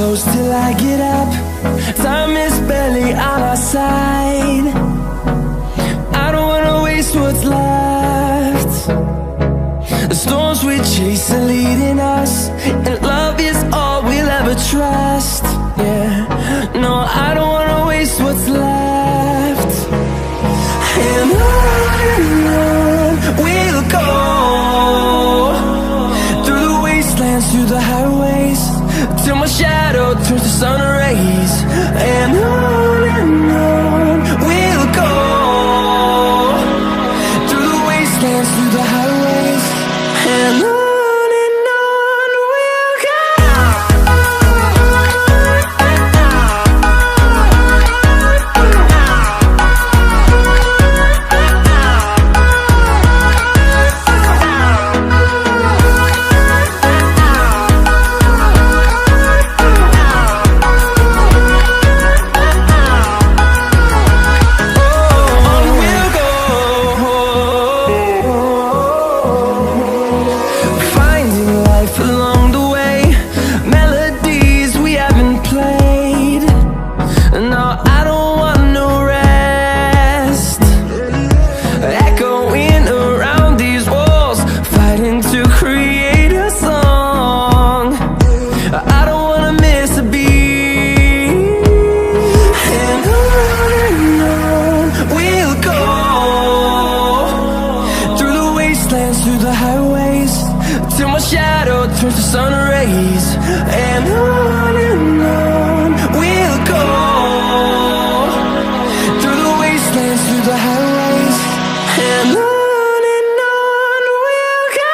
close till I get up. Time is barely on our side. I don't wanna waste what's left. The storms we chase are leading us, and love is all we'll ever trust. Yeah, no, I don't wanna waste what's left. And on we'll go, through the wastelands, through the highways, till my shadow turns to sun rays. And on we'll go, through the wastelands, through the highways, and on we'll go. Through the highways, till my shadow turns to sun rays. And on we'll go, through the wastelands, through the highways, and on we'll go.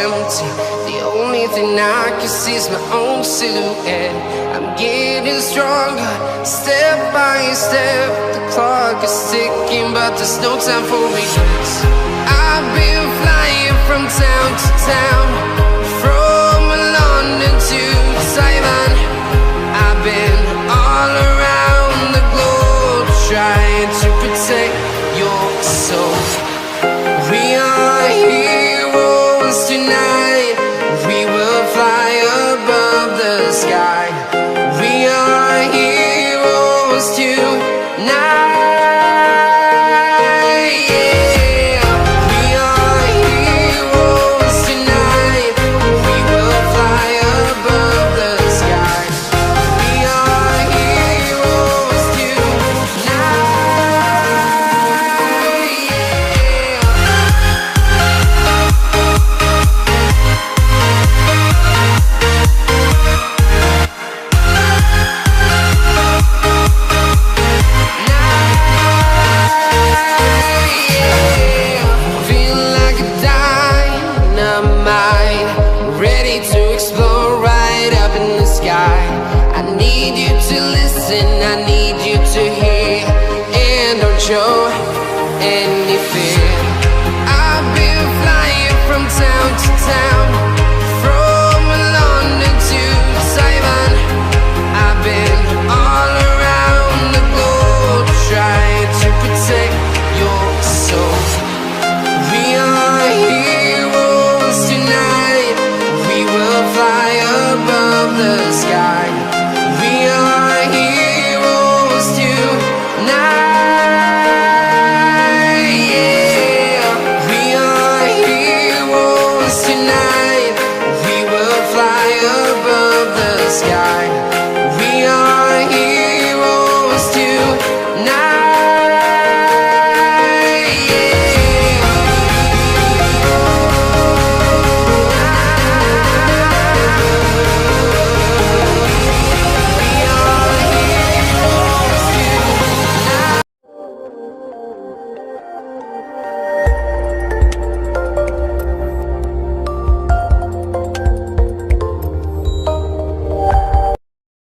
empty. The only thing I can see is my own silhouette. I'm getting stronger, step by step. The clock is ticking, but there's no time for regrets. I've been flying from town to town, from London to Taiwan. I've been all around the globe, trying to protect your soul. We are heroes tonight. We will fly above the sky. We are heroes tonight. Show any fear. I've been flying from town to town, from London to Taiwan. I've been all around the globe, trying to protect